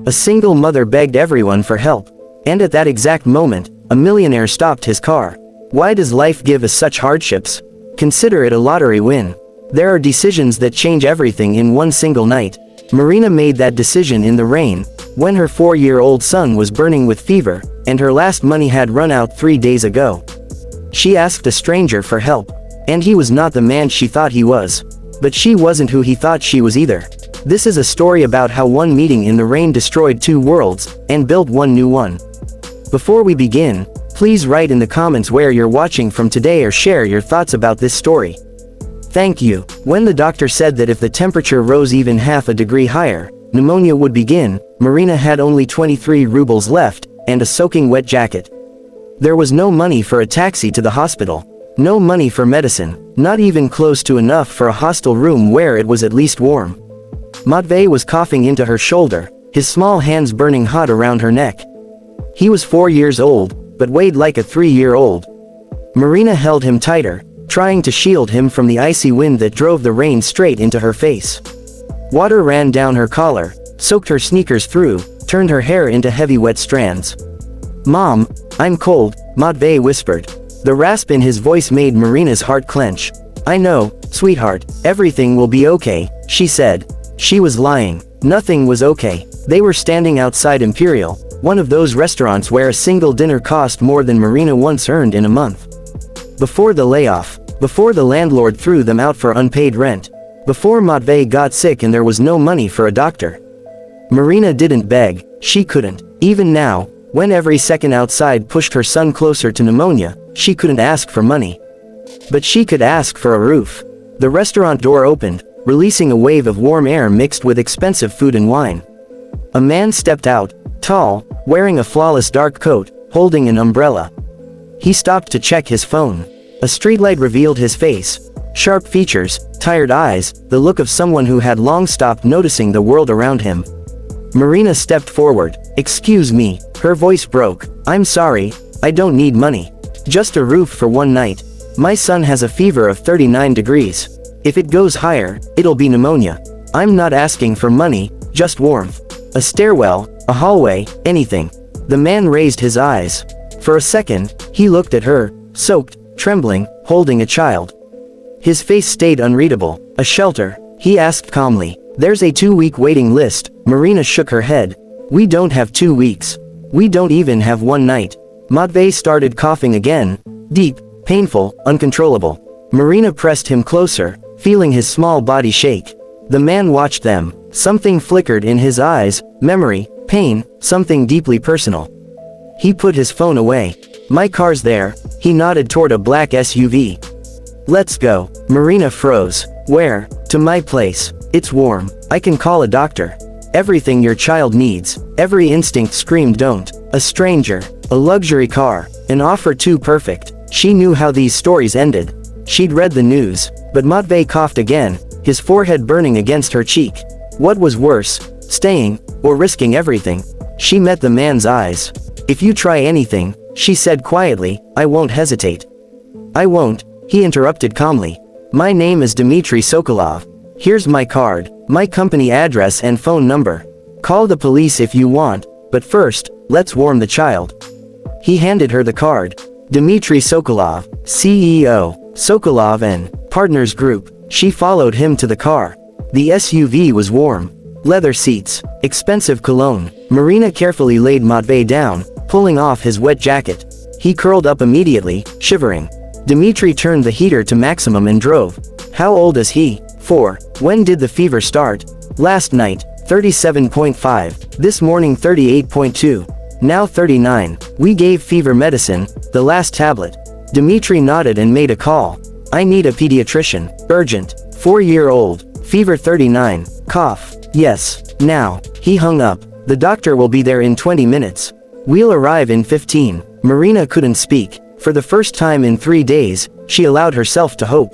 A single mother begged everyone for help. And at that exact moment, a millionaire stopped his car. Why does life give us such hardships? Consider it a lottery win. There are decisions that change everything in one single night. Marina made that decision in the rain, when her 4-year-old son was burning with fever, and her last money had run out 3 days ago. She asked a stranger for help, and he was not the man she thought he was. But she wasn't who he thought she was either. This is a story about how one meeting in the rain destroyed 2 worlds, and built one new one. Before we begin, please write in the comments where you're watching from today or share your thoughts about this story. Thank you. When the doctor said that if the temperature rose even half a degree higher, pneumonia would begin, Marina had only 23 rubles left, and a soaking wet jacket. There was no money for a taxi to the hospital. No money for medicine, not even close to enough for a hostel room where it was at least warm. Matvey was coughing into her shoulder, his small hands burning hot around her neck. He was 4 years old, but weighed like a 3-year-old. Marina held him tighter, trying to shield him from the icy wind that drove the rain straight into her face. Water ran down her collar, soaked her sneakers through, turned her hair into heavy wet strands. "Mom, I'm cold," Matvey whispered. The rasp in his voice made Marina's heart clench. "I know, sweetheart, everything will be okay," she said. She was lying. Nothing was okay. They were standing outside Imperial, one of those restaurants where a single dinner cost more than Marina once earned in a month. Before the layoff, before the landlord threw them out for unpaid rent, before Matvey got sick and there was no money for a doctor. Marina didn't beg, she couldn't. Even now, when every second outside pushed her son closer to pneumonia, she couldn't ask for money. But she could ask for a roof. The restaurant door opened, releasing a wave of warm air mixed with expensive food and wine. A man stepped out, tall, wearing a flawless dark coat, holding an umbrella. He stopped to check his phone. A streetlight revealed his face. Sharp features, tired eyes, the look of someone who had long stopped noticing the world around him. Marina stepped forward. "Excuse me," her voice broke. "I'm sorry, I don't need money. Just a roof for one night. My son has a fever of 39 degrees. If it goes higher, it'll be pneumonia. I'm not asking for money, just warmth. A stairwell, a hallway, anything." The man raised his eyes. For a second, he looked at her, soaked, trembling, holding a child. His face stayed unreadable. "A shelter?" he asked calmly. "There's a 2-week waiting list." Marina shook her head. "We don't have 2 weeks. We don't even have one night." Matvey started coughing again, deep, painful, uncontrollable. Marina pressed him closer, feeling his small body shake. The man watched them. Something flickered in his eyes, memory, pain, something deeply personal. He put his phone away. "My car's there," he nodded toward a black SUV. "Let's go." Marina froze. "Where?" "To my place. It's warm. I can call a doctor. Everything your child needs." Every instinct screamed don't. A stranger. A luxury car. An offer too perfect. She knew how these stories ended. She'd read the news. But Matvey coughed again, his forehead burning against her cheek. What was worse, staying, or risking everything? She met the man's eyes. "If you try anything," she said quietly, "I won't hesitate." "I won't," he interrupted calmly. "My name is Dmitry Sokolov. Here's my card, my company address and phone number. Call the police if you want, but first, let's warm the child." He handed her the card. Dmitry Sokolov, CEO, Sokolov and Partners Group. She followed him to the car. The SUV was warm. Leather seats, expensive cologne. Marina carefully laid Matvey down, pulling off his wet jacket. He curled up immediately, shivering. Dmitry turned the heater to maximum and drove. "How old is he?" 4. "When did the fever start?" "Last night, 37.5. This morning 38.2. Now 39. We gave fever medicine, the last tablet." Dmitry nodded and made a call. "I need a pediatrician. Urgent. 4-year-old. Fever 39. Cough. Yes. Now." He hung up. "The doctor will be there in 20 minutes. We'll arrive in 15. Marina couldn't speak. For the first time in 3 days, she allowed herself to hope.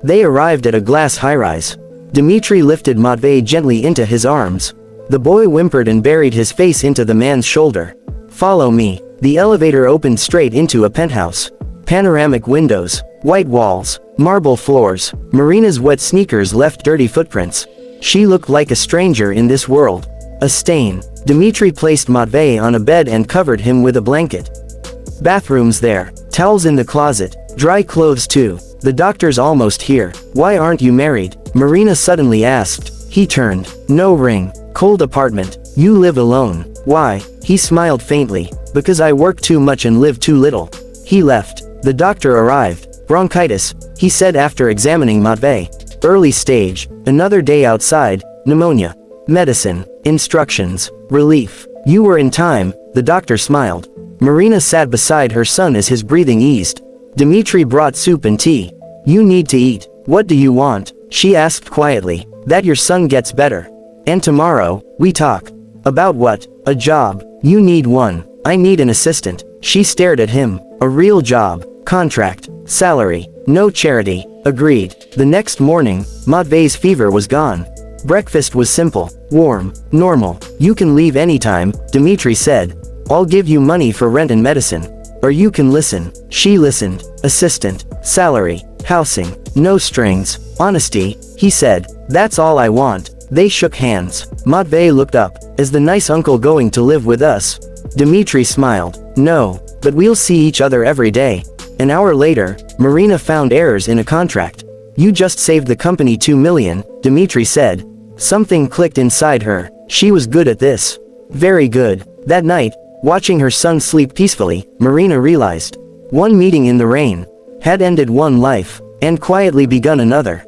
They arrived at a glass high-rise. Dmitry lifted Matvey gently into his arms. The boy whimpered and buried his face into the man's shoulder. "Follow me." The elevator opened straight into a penthouse. Panoramic windows, white walls, marble floors. Marina's wet sneakers left dirty footprints. She looked like a stranger in this world. A stain. Dmitri placed Matvey on a bed and covered him with a blanket. Bathrooms there. Towels in the closet. Dry clothes too. The doctor's almost here. Why aren't you married? Marina suddenly asked. He turned. No ring. Cold apartment. You live alone. Why? He smiled faintly. Because I work too much and live too little. He left. The doctor arrived. Bronchitis, he said after examining Matvey. Early stage. Another day outside. Pneumonia. Medicine. Instructions. Relief. You were in time, the doctor smiled. Marina sat beside her son as his breathing eased. Dmitri brought soup and tea. You need to eat. What do you want? She asked quietly. That your son gets better. And tomorrow, we talk. About what? A job. You need one. I need an assistant. She stared at him. A real job. Contract. Salary. No charity. Agreed. The next morning, Matvey's fever was gone. Breakfast was simple, warm, normal. You can leave anytime, Dmitri said. I'll give you money for rent and medicine. Or you can listen. She listened. Assistant. Salary. Housing. No strings. Honesty, he said. That's all I want. They shook hands. Matvey looked up. Is the nice uncle going to live with us? Dmitri smiled. No, but we'll see each other every day. An hour later, Marina found errors in a contract. You just saved the company 2 million, Dmitri said. Something clicked inside her. She was good at this. Very good. That night, watching her son sleep peacefully, Marina realized. One meeting in the rain had ended one life, and quietly begun another.